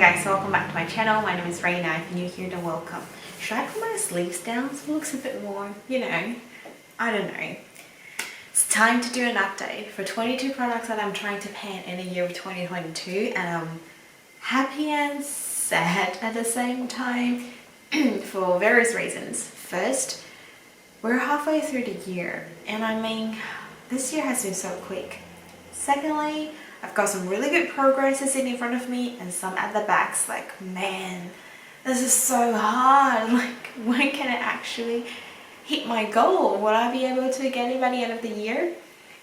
Guys, so welcome back to my channel. My name is Rena. If you're new here, then welcome. Should I put my sleeves down so it looks a bit more, I don't know. It's time to do an update for 22 products that I'm trying to pan in the year of 2022, and I'm happy and sad at the same time for various reasons. First, we're halfway through the year, and I mean, this year has been so quick. Secondly, I've got some really good progress sitting in front of me and some at the backs. Like, man, this is so hard. Like, when can I actually hit my goal? Will I be able to get it by the end of the year?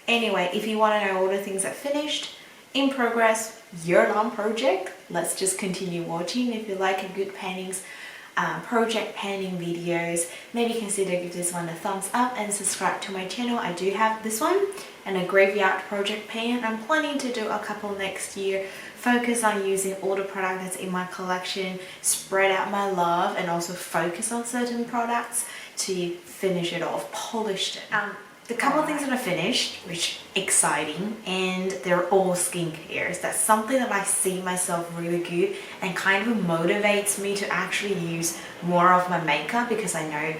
Anyway, if you want to know all the things that finished, in progress, year-long project, let's just continue watching. If you like a good pannings, project panning videos, maybe consider give this one a thumbs up and subscribe to my channel. I do have this one and a graveyard project pan. I'm planning to do a couple next year, focus on using all the products that's in my collection, spread out my love, and also focus on certain products to finish it off, polish it. The couple of things that I finished, which exciting, and they're all skincare. That's something that I see myself really good and kind of motivates me to actually use more of my makeup, because I know,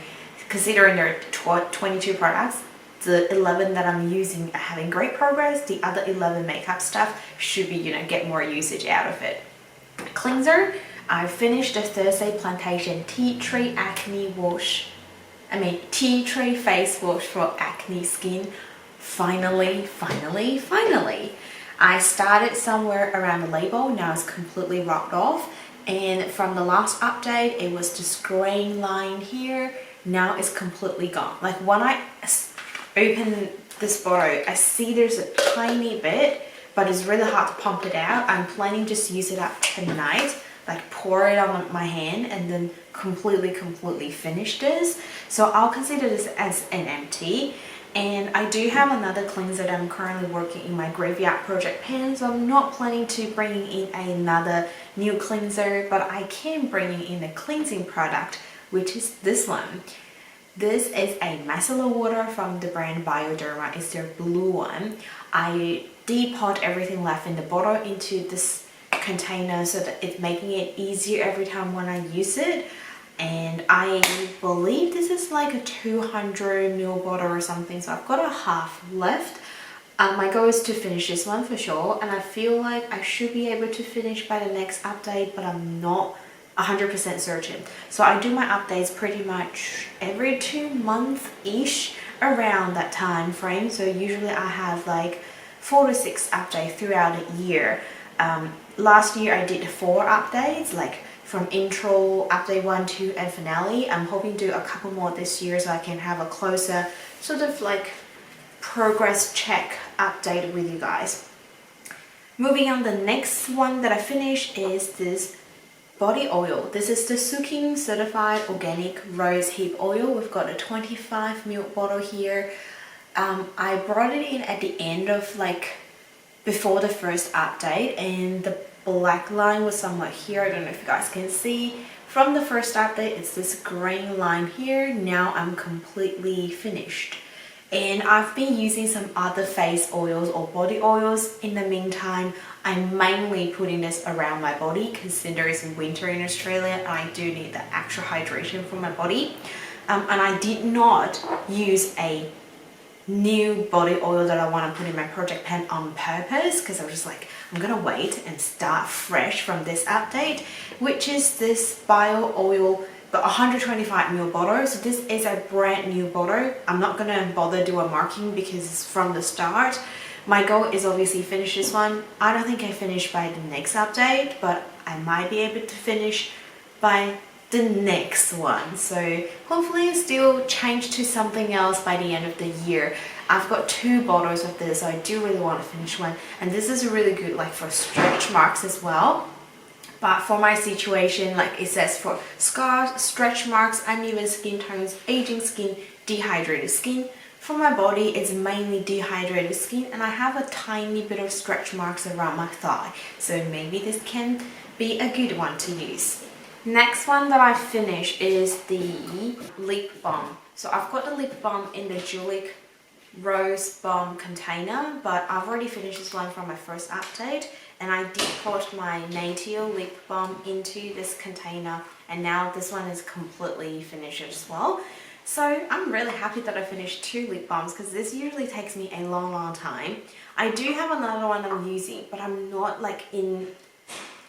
considering there are 22 products, the 11 that I'm using are having great progress. The other 11 makeup stuff should be, get more usage out of it. Cleanser, I finished the Thursday Plantation Tea Tree Acne Wash. Tea tree face wash for acne skin. Finally. I started somewhere around the label, now it's completely rubbed off. And from the last update, it was this graying line here. Now it's completely gone. Like, when I open this bottle, I see there's a tiny bit, but it's really hard to pump it out. I'm planning just to use it up tonight. Like, pour it on my hand and then completely finish this. So I'll consider this as an empty. And I do have another cleanser that I'm currently working in my graveyard project pan, so I'm not planning to bring in another new cleanser, but I can bring in a cleansing product, which is this one. This is a micellar water from the brand Bioderma. It's their blue one. I depot everything left in the bottle into this container so that it's making it easier every time when I use it. And I believe this is like a 200 ml bottle or something, so I've got a half left. My goal is to finish this one for sure, and I feel like I should be able to finish by the next update, but I'm not 100% certain. So I do my updates pretty much every 2 months-ish, around that time frame. So usually I have like 4 to 6 updates throughout the year. Last year I did 4 updates, like from intro, update 1, 2, and finale. I'm hoping to do a couple more this year so I can have a closer sort of like progress check update with you guys. Moving on, the next one that I finished is this body oil. This is the SUKIN certified organic rosehip oil. We've got a 25 ml bottle here. I brought it in at the end of before the first update, and the black line was somewhere here. I don't know if you guys can see. From the first update, it's this green line here. Now I'm completely finished. And I've been using some other face oils or body oils in the meantime. I'm mainly putting this around my body, considering it's winter in Australia and I do need the extra hydration for my body. And I did not use a new body oil that I want to put in my project pan on purpose, because I was just like, I'm gonna wait and start fresh from this update, which is this bio oil, the 125 ml bottle. So this is a brand new bottle. I'm not gonna bother do a marking because it's from the start. My goal is obviously finish this one. I don't think I finish by the next update, but I might be able to finish by the next one. So hopefully still change to something else by the end of the year. I've got 2 bottles of this, so I do really want to finish one. And this is really good like for stretch marks as well. But for my situation, like it says for scars, stretch marks, uneven skin tones, aging skin, dehydrated skin. For my body, it's mainly dehydrated skin, and I have a tiny bit of stretch marks around my thigh. So maybe this can be a good one to use. Next one that I finished is the lip balm. So I've got the lip balm in the Julic Rose Balm container, but I've already finished this one from my first update, and I did put my Natio lip balm into this container, and now this one is completely finished as well. So I'm really happy that I finished 2 lip balms because this usually takes me a long time. I do have another one I'm using, but I'm not like in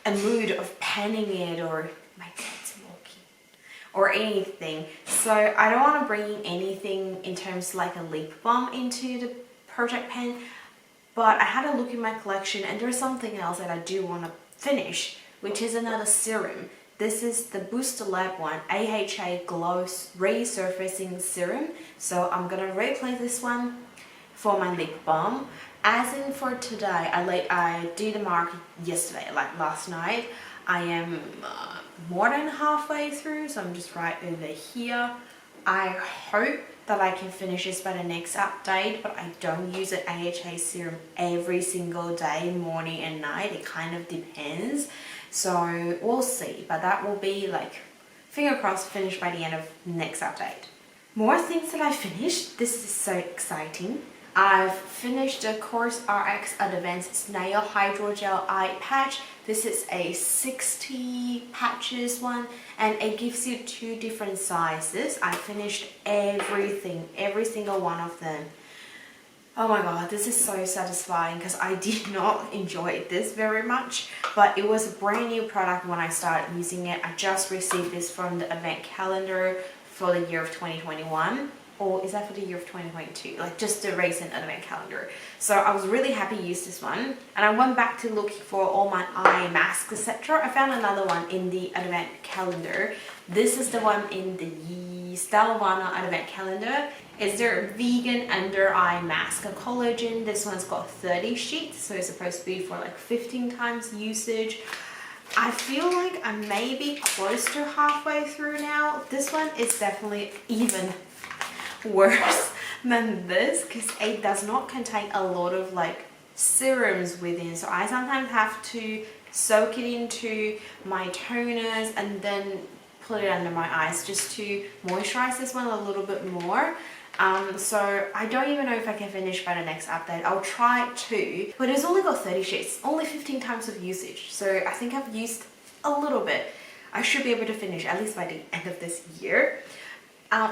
a mood of panning it, or my cat's walking or anything. So I don't want to bring anything in terms of like a lip balm into the project pan. But I had a look in my collection and there's something else that I do want to finish, which is another serum. This is the Booster Lab one, AHA Glow Resurfacing Serum. So I'm going to replace this one for my lip balm. As in for today, I did the mark yesterday, like last night. I am more than halfway through, so I'm just right over here. I hope that I can finish this by the next update, but I don't use an AHA serum every single day, morning and night. It kind of depends. So we'll see, but that will be like, finger crossed, finished by the end of next update. More things that I finished. This is so exciting. I've finished the Course RX Advanced Snail Hydrogel Eye Patch. This is a 60 patches one, and it gives you 2 different sizes. I finished everything, every single one of them. Oh my god, this is so satisfying because I did not enjoy this very much, but it was a brand new product when I started using it. I just received this from the event calendar for the year of 2021. Or is that for the year of 2022? Like just the recent advent calendar. So I was really happy to use this one. And I went back to look for all my eye masks, etc. I found another one in the advent calendar. This is the one in the Stelvana advent calendar. It's their vegan under eye mask, a collagen. This one's got 30 sheets, so it's supposed to be for like 15 times usage. I feel like I may be close to halfway through now. This one is definitely even worse than this because it does not contain a lot of like serums within, so I sometimes have to soak it into my toners and then put it under my eyes just to moisturize this one a little bit more. So I don't even know if I can finish by the next update. I'll try to, but it's only got 30 sheets, only 15 times of usage, so I think I've used a little bit. I should be able to finish at least by the end of this year.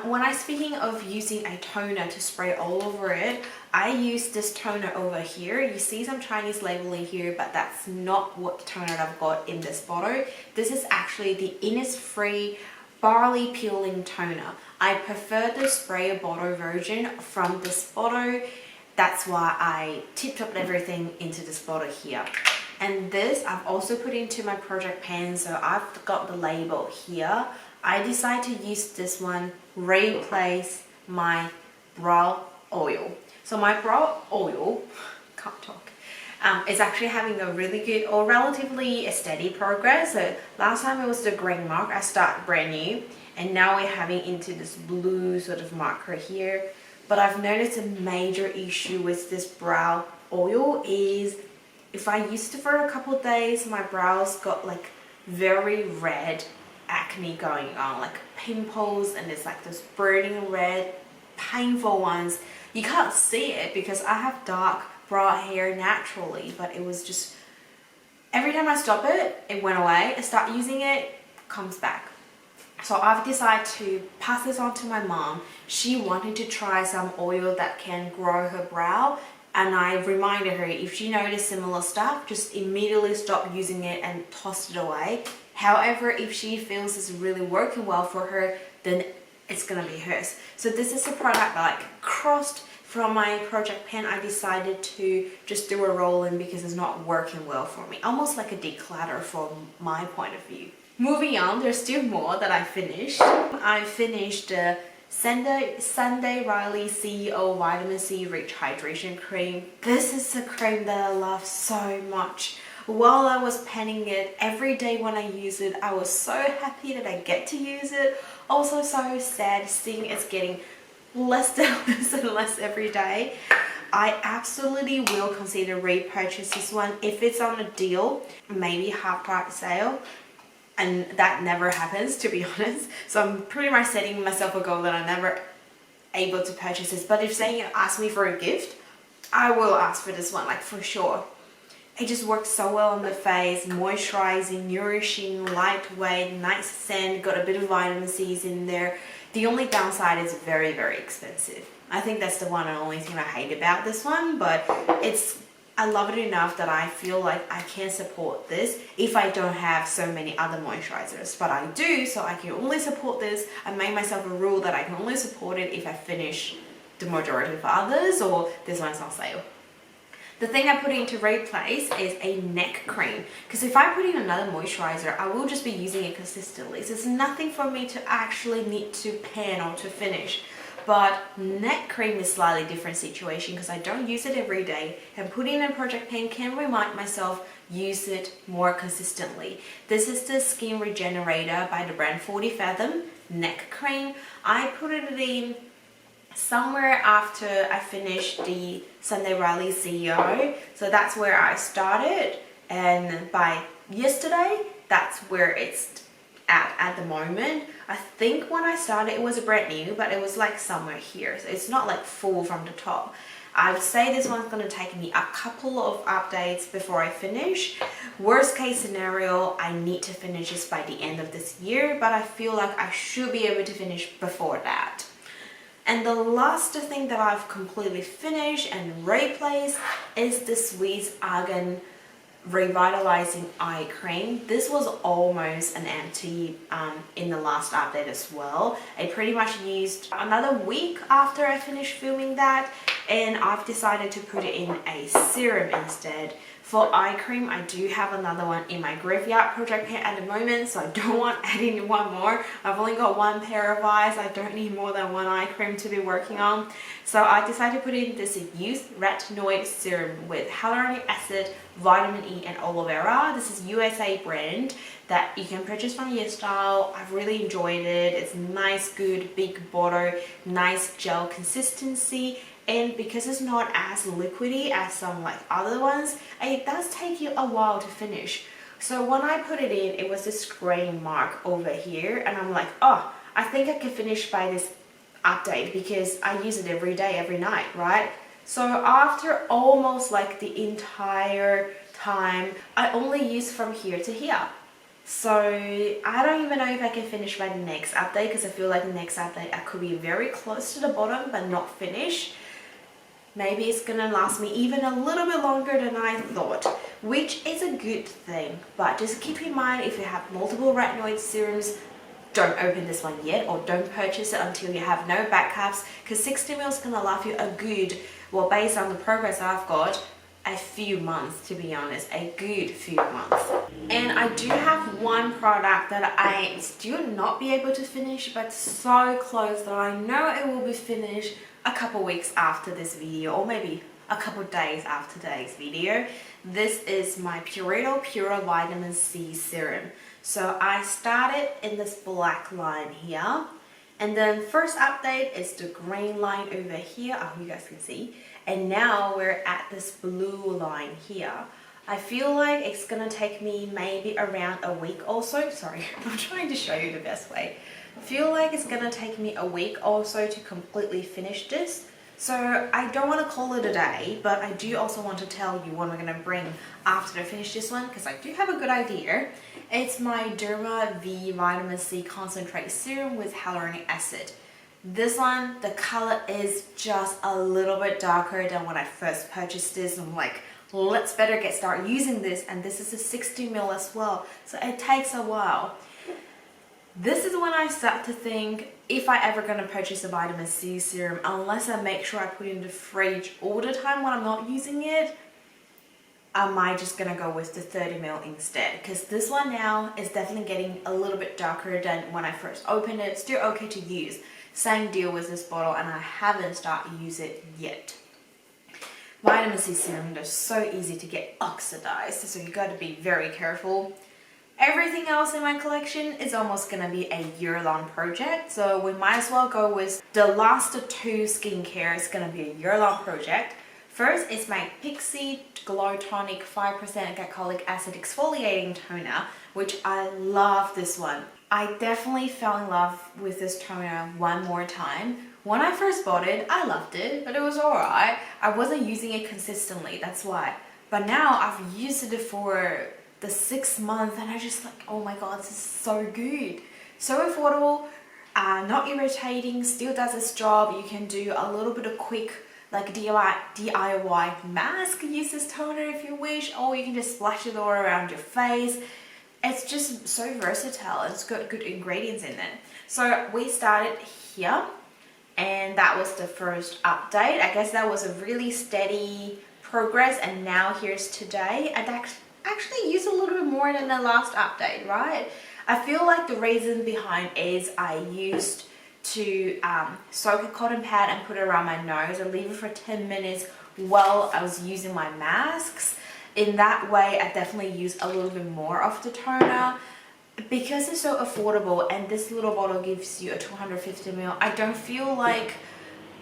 When I'm speaking of using a toner to spray all over it, I use this toner over here. You see some Chinese labeling here, but that's not what toner I've got in this bottle. This is actually the Innisfree Barley Peeling Toner. I prefer the spray bottle version from this bottle. That's why I tipped up everything into this bottle here. And this I've also put into my project pan, so I've got the label here. I decided to use this one, replace my brow oil. So my brow oil, can't talk, is actually having a really good or relatively steady progress. So last time it was the green mark, I started brand new, and now we're having into this blue sort of marker here. But I've noticed a major issue with this brow oil is if I used it for a couple of days, my brows got like very red acne going on, like pimples, and it's like this burning red, painful ones. You can't see it because I have dark brow hair naturally, but it was just every time I stop it, it went away. I start using it, comes back. So I've decided to pass this on to my mom. She wanted to try some oil that can grow her brow, and I reminded her if she noticed similar stuff, just immediately stop using it and toss it away. However, if she feels it's really working well for her, then it's gonna be hers. So this is a product that like crossed from my project pan. I decided to just do a roll-in because it's not working well for me. Almost like a declutter from my point of view. Moving on, there's still more that I finished. I finished the Sunday Riley CEO Vitamin C Rich Hydration Cream. This is a cream that I love so much. While I was panning it, every day when I use it, I was so happy that I get to use it. Also so sad seeing it's getting less and less every day. I absolutely will consider repurchase this one if it's on a deal, maybe half price sale. And that never happens, to be honest. So I'm pretty much setting myself a goal that I'm never able to purchase this. But if say you ask me for a gift, I will ask for this one, like for sure. It just works so well on the face, moisturizing, nourishing, lightweight, nice scent, got a bit of vitamin C's in there. The only downside is very, very expensive. I think that's the one and only thing I hate about this one, but I love it enough that I feel like I can support this if I don't have so many other moisturizers. But I do, so I can only support this. I made myself a rule that I can only support it if I finish the majority of others or this one's on sale. The thing I put in to replace is a neck cream, because if I put in another moisturizer, I will just be using it consistently. So it's nothing for me to actually need to pan or to finish. But neck cream is slightly different situation because I don't use it every day, and putting in a project pan can remind myself use it more consistently. This is the Skin Regenerator by the brand 40 Fathom neck cream. I put it in somewhere after I finished the Sunday Riley CEO, so that's where I started, and by yesterday that's where it's at the moment. I think when I started it was brand new, but it was like somewhere here, so it's not like full from the top. I would say this one's going to take me a couple of updates before I finish. Worst case scenario, I need to finish this by the end of this year, but I feel like I should be able to finish before that. And the last thing that I've completely finished and replaced is the Swisse Argan Revitalizing Eye Cream. This was almost an empty in the last update as well. I pretty much used another week after I finished filming that, and I've decided to put it in a serum instead. For eye cream, I do have another one in my graveyard project pan at the moment, so I don't want adding one more. I've only got one pair of eyes. I don't need more than one eye cream to be working on. So I decided to put in this Youth Retinoid Serum with hyaluronic acid, vitamin E and aloe vera. This is USA brand that you can purchase from YesStyle. I've really enjoyed it. It's nice, good, big bottle, nice gel consistency. And because it's not as liquidy as some like other ones, it does take you a while to finish. So when I put it in, it was this green mark over here, and I'm like, oh, I think I can finish by this update because I use it every day, every night, right? So after almost like the entire time, I only use from here to here. So I don't even know if I can finish by the next update, because I feel like the next update I could be very close to the bottom but not finish. Maybe it's gonna last me even a little bit longer than I thought, which is a good thing. But just keep in mind, if you have multiple retinoid serums, don't open this one yet, or don't purchase it until you have no backups, because 60 ml is gonna last you a good, well, based on the progress I've got, a few months, to be honest, a good few months. And I do have one product that I still not be able to finish, but so close that I know it will be finished a couple weeks after this video, or maybe a couple days after today's video. This is my Purito Pure Vitamin C Serum. So I started in this black line here, and then first update is the green line over here. Oh, you guys can see. And now we're at this blue line here. I feel like it's gonna take me maybe around a week or so. Sorry, I'm trying to show you the best way. I feel like it's gonna take me a week or so to completely finish this. So I don't want to call it a day, but I do also want to tell you what I'm gonna bring after I finish this one, because I do have a good idea. It's my Derma V Vitamin C Concentrate Serum with hyaluronic acid. This one, the color is just a little bit darker than when I first purchased this. I'm like, let's better get started using this, and this is a 60 ml as well, so it takes a while. This is when I start to think, if I ever gonna purchase a vitamin C serum, unless I make sure I put it in the fridge all the time when I'm not using it, I might just gonna go with the 30 ml instead, because this one now is definitely getting a little bit darker than when I first opened it. Still okay to use. Same deal with this bottle, and I haven't started to use it yet. Vitamin C serum, they're so easy to get oxidized, so you got to be very careful. Everything else in my collection is almost going to be a year-long project, so we might as well go with the last two skincare. It's going to be a year-long project. First is my Pixi Glow Tonic 5% glycolic acid exfoliating toner, which I love this one. I definitely fell in love with this toner one more time. When I first bought it, I loved it, but it was alright. I wasn't using it consistently, that's why. But now I've used it for the 6 months and I just like, oh my god, this is so good. So affordable, not irritating, still does its job. You can do a little bit of quick like DIY mask, use this toner if you wish, or you can just splash it all around your face. It's just so versatile. It's got good ingredients in it. So we started here and that was the first update. I guess that was a really steady progress, and now here's today. I'd actually used a little bit more than the last update, right? I feel like the reason behind is I used to soak a cotton pad and put it around my nose and leave it for 10 minutes while I was using my masks. In that way, I definitely use a little bit more of the toner. Because it's so affordable and this little bottle gives you a 250 ml, I don't feel like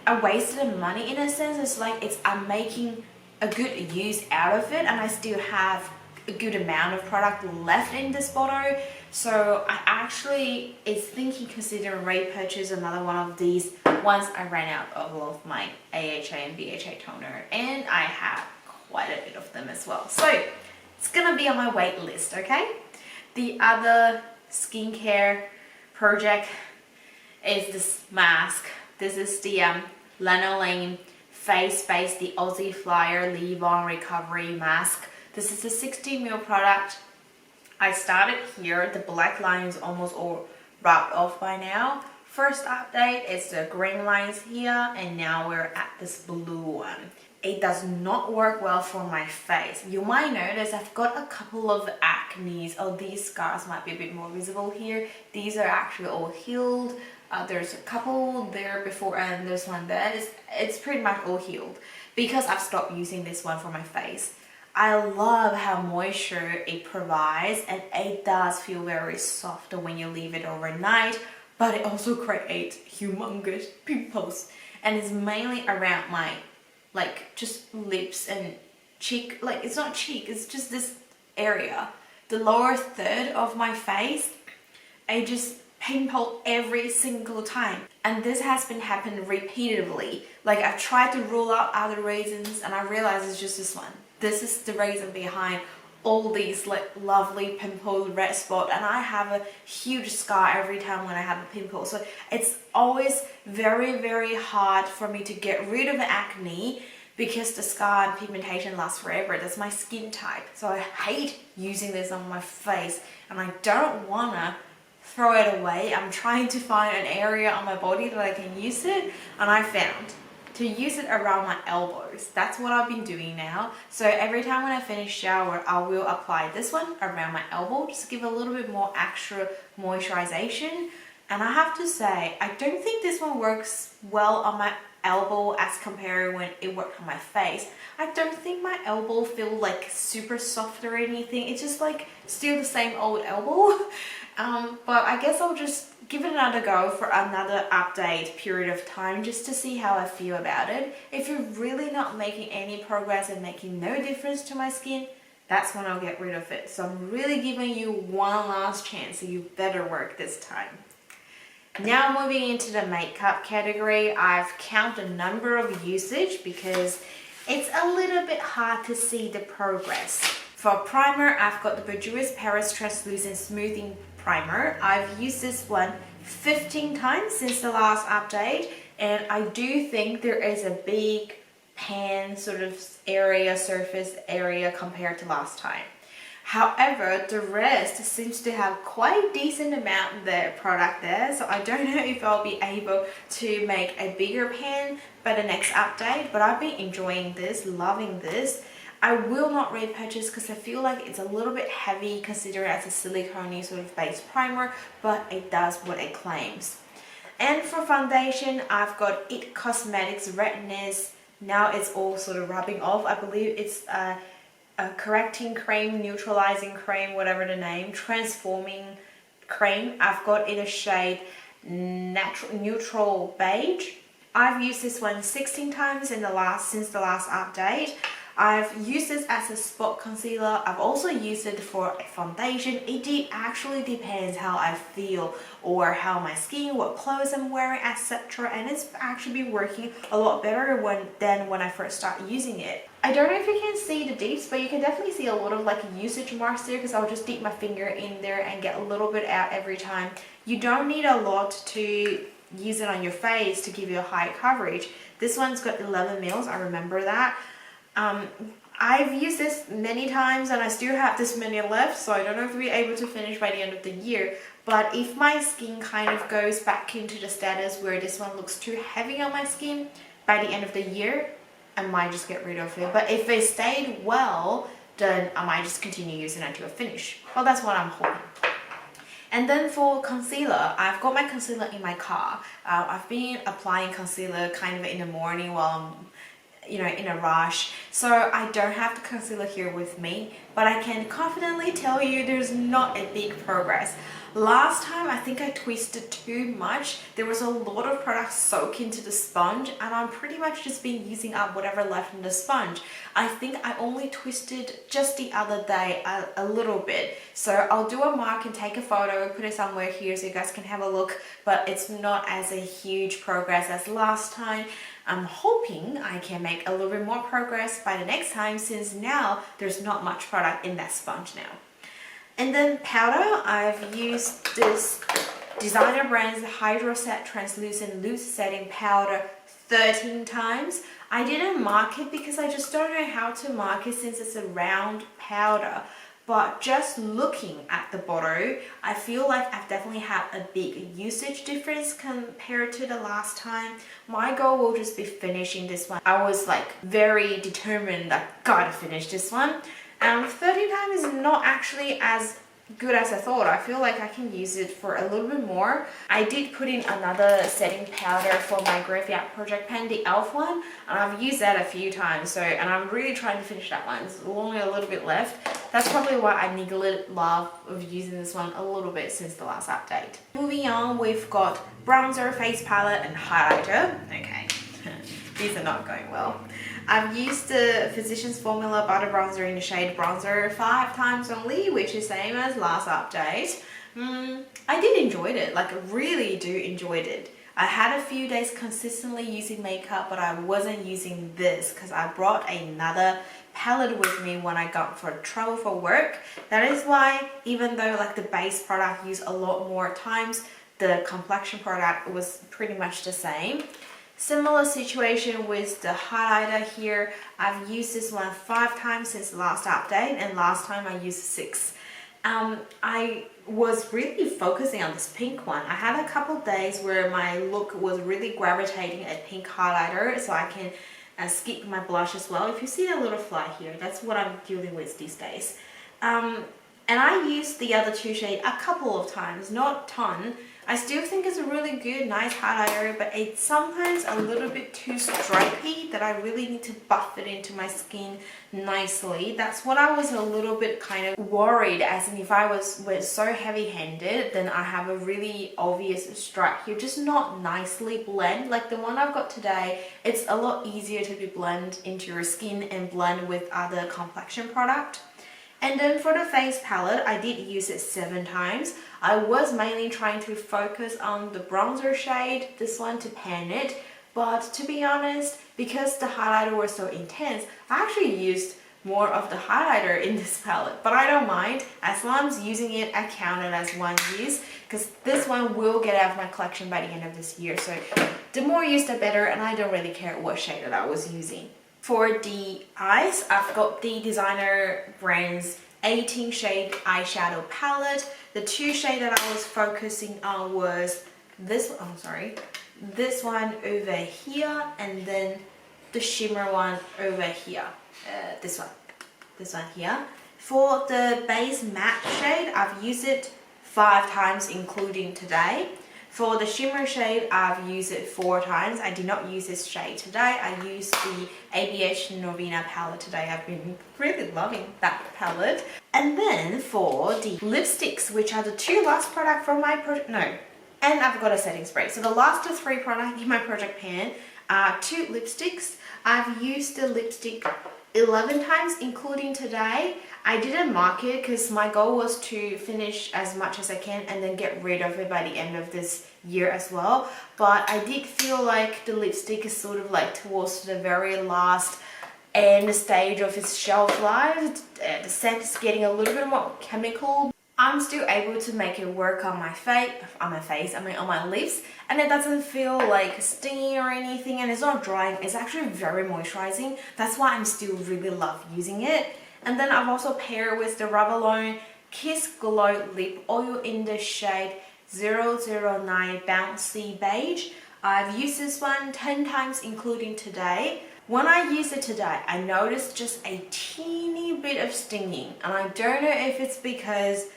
I wasted money in a sense. It's like I'm making a good use out of it and I still have a good amount of product left in this bottle. So I actually is thinking, considering repurchase another one of these once I ran out of all of my AHA and BHA toner, and I have quite a bit of them as well. So it's gonna be on my wait list, okay? The other skincare project is this mask. This is the Lanolin Face Base, the Aussie Flyer Leave-On Recovery Mask. This is a 60 ml product. I started here. The black line is almost all rubbed off by now. First update is the green lines here, and now we're at this blue one. It does not work well for my face. You might notice I've got a couple of acne. Oh, these scars might be a bit more visible here. These are actually all healed. There's a couple there before and there's one there. It's pretty much all healed because I've stopped using this one for my face. I love how moisture it provides, and it does feel very soft when you leave it overnight, but it also creates humongous pimples, and it's mainly around my like just lips and cheek. Like it's not cheek, it's just this area, the lower third of my face. I just pimple every single time, and this has been happening repeatedly. Like I've tried to rule out other reasons and I realize it's just this one. This is the reason behind all these like lovely pimples, red spot, and I have a huge scar every time when I have a pimple. So it's always very hard for me to get rid of the acne because the scar and pigmentation lasts forever. That's my skin type. So I hate using this on my face and I don't wanna throw it away. I'm trying to find an area on my body that I can use it, and I found to use it around my elbows. That's what I've been doing now. So every time when I finish shower, I will apply this one around my elbow, just give a little bit more extra moisturization. And I have to say, I don't think this one works well on my elbow as compared when it worked on my face. I don't think my elbow feels like super soft or anything. It's just like still the same old elbow. But I guess I'll just give it another go for another update period of time just to see how I feel about it. If you're really not making any progress and making no difference to my skin, that's when I'll get rid of it. So I'm really giving you one last chance, so you better work this time. Now moving into the makeup category, I've counted a number of usage because it's a little bit hard to see the progress. For primer, I've got the BOURJORIS Paris Translucent Smoothing Primer. I've used this one 15 times since the last update, and I do think there is a big pan sort of area, surface area compared to last time. However, the rest seems to have quite decent amount of the product there, so I don't know if I'll be able to make a bigger pan by the next update, but I've been enjoying this, loving this. I will not repurchase because I feel like it's a little bit heavy considering it's a silicone sort of base primer, but it does what it claims. And for foundation, I've got IT Cosmetics Redness. Now it's all sort of rubbing off. I believe it's a correcting cream, neutralizing cream, whatever the name, transforming cream. I've got in a shade neutral beige. I've used this one 16 times since the last update. I've used this as a spot concealer. I've also used it for a foundation. It actually depends how I feel or how my skin, what clothes I'm wearing, etc. And it's actually been working a lot better than when I first started using it. I don't know if you can see the dips, but you can definitely see a lot of like usage marks there, because I'll just dip my finger in there and get a little bit out every time. You don't need a lot to use it on your face to give you a high coverage. This one's got 11 mils, I remember that. I've used this many times and I still have this many left, so I don't know if we'll be able to finish by the end of the year. But if my skin kind of goes back into the status where this one looks too heavy on my skin, by the end of the year, I might just get rid of it. But if it stayed well, then I might just continue using it until I finish. Well, that's what I'm hoping. And then for concealer, I've got my concealer in my car. I've been applying concealer kind of in the morning while I'm in a rush, so I don't have the concealer here with me, but I can confidently tell you there's not a big progress. Last time I think I twisted too much. There was a lot of product soaked into the sponge and I'm pretty much just been using up whatever left in the sponge. I think I only twisted just the other day a little bit, so I'll do a mark and take a photo, put it somewhere here so you guys can have a look, but it's not as a huge progress as last time. I'm hoping I can make a little bit more progress by the next time, since now there's not much product in that sponge now. And then powder, I've used this designer brand's Hydro Set Translucent Loose Setting Powder 13 times. I didn't mark it because I just don't know how to mark it since it's a round powder. But just looking at the bottle, I feel like I've definitely had a big usage difference compared to the last time. My goal will just be finishing this one. I was like very determined, I gotta finish this one. 30 times is not actually as good as I thought. I feel like I can use it for a little bit more. I did put in another setting powder for my Graveyard Project Pen, the e.l.f. one, and I've used that a few times, and I'm really trying to finish that one. There's only a little bit left. That's probably why I neglected love of using this one a little bit since the last update. Moving on, we've got bronzer, face palette and highlighter. Okay, these are not going well. I've used the Physicians Formula Butter Bronzer in the shade Bronzer 5 times only, which is same as last update. I did enjoy it, like I really do enjoyed it. I had a few days consistently using makeup, but I wasn't using this because I brought another palette with me when I got for travel for work. That is why, even though like the base product used a lot more times, the complexion product was pretty much the same. Similar situation with the highlighter here. I've used this one 5 times since the last update, and last time I used 6. I was really focusing on this pink one. I had a couple days where my look was really gravitating at pink highlighter, so I can skip my blush as well. If you see a little fly here, that's what I'm dealing with these days. And I used the other 2 shades a couple of times, not a ton. I still think it's a really good, nice highlighter, but it's sometimes a little bit too stripy that I really need to buff it into my skin nicely. That's what I was a little bit kind of worried, as in if I was so heavy-handed, then I have a really obvious stripe here, just not nicely blend. Like the one I've got today, it's a lot easier to be blend into your skin and blend with other complexion product. And then for the face palette, I did use it 7 times. I was mainly trying to focus on the bronzer shade, this one, to pan it. But to be honest, because the highlighter was so intense, I actually used more of the highlighter in this palette. But I don't mind. As long as using it, I count it as one use, because this one will get out of my collection by the end of this year. So the more used, the better, and I don't really care what shade that I was using. For the eyes, I've got the designer brand's 18 shade eyeshadow palette. The 2 shades that I was focusing on was this one over here, and then the shimmer one over here. This one here. For the base matte shade, I've used it 5 times, including today. For the shimmer shade, I've used it 4 times. I did not use this shade today. I used the ABH Novena palette today. I've been really loving that palette. And then for the lipsticks, which are the 2 last products from my project, and I've got a setting spray. So the last 3 products in my project pan are 2 lipsticks. I've used the lipstick 11 times including today. I didn't mark it because my goal was to finish as much as I can and then get rid of it by the end of this year as well. But I did feel like the lipstick is sort of like towards the very last end stage of its shelf life. The scent is getting a little bit more chemical. I'm still able to make it work on my face, on my lips, and it doesn't feel like stingy or anything, and it's not drying. It's actually very moisturizing. That's why I'm still really love using it. And then I've also paired with the Revlon Kiss Glow Lip Oil in the shade 009 Bouncy Beige. I've used this one 10 times including today. When I used it today, I noticed just a teeny bit of stinging, and I don't know if it's because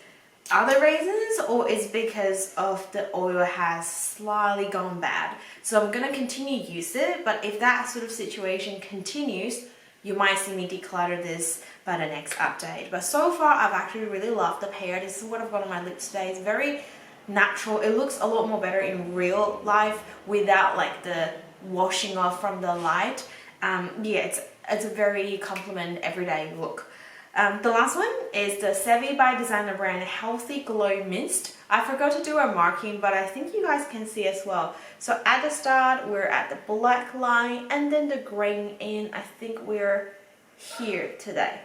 other reasons or it's because of the oil has slightly gone bad. So I'm gonna continue to use it, but if that sort of situation continues, you might see me declutter this by the next update. But so far, I've actually really loved the pair. This is what I've got on my lips today. It's very natural. It looks a lot more better in real life without like the washing off from the light. Yeah, it's a very compliment everyday look. The last one is the Sevi by Designer Brand Healthy Glow Mist. I forgot to do a marking, but I think you guys can see as well. So at the start, we're at the black line and then the green, and I think we're here today.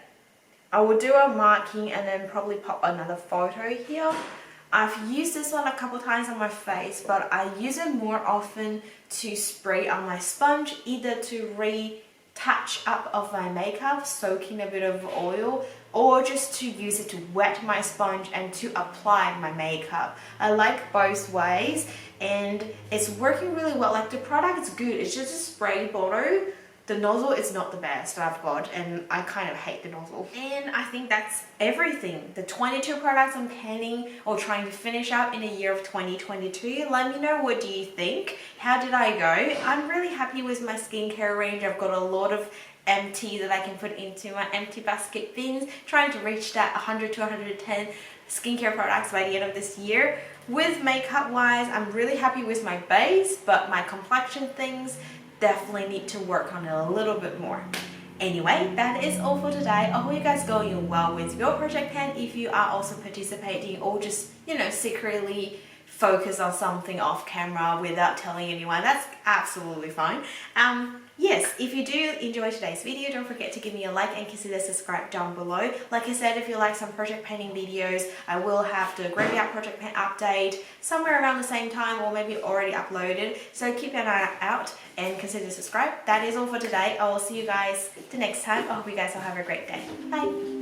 I will do a marking and then probably pop another photo here. I've used this one a couple times on my face, but I use it more often to spray on my sponge, either to retouch up of my makeup, soak in a bit of oil, or just to use it to wet my sponge and to apply my makeup. I like both ways, and it's working really well. Like, the product is good. It's just a spray bottle. The nozzle is not the best I've got, and I kind of hate the nozzle. And I think that's everything. The 22 products I'm planning or trying to finish up in the year of 2022. Let me know, what do you think? How did I go? I'm really happy with my skincare range. I've got a lot of empty that I can put into my empty basket bins, trying to reach that 100 to 110 skincare products by the end of this year. With makeup wise, I'm really happy with my base, but my complexion things definitely need to work on it a little bit more. Anyway, that is all for today. I hope you guys going well with your project plan. If you are also participating or just, you know, secretly focus on something off camera without telling anyone, that's absolutely fine. Yes, if you do enjoy today's video, don't forget to give me a like and consider subscribe down below. Like I said, if you like some project painting videos, I will have the graveyard project paint update somewhere around the same time, or maybe already uploaded. So keep an eye out and consider subscribe. That is all for today. I will see you guys the next time. I hope you guys will have a great day. Bye.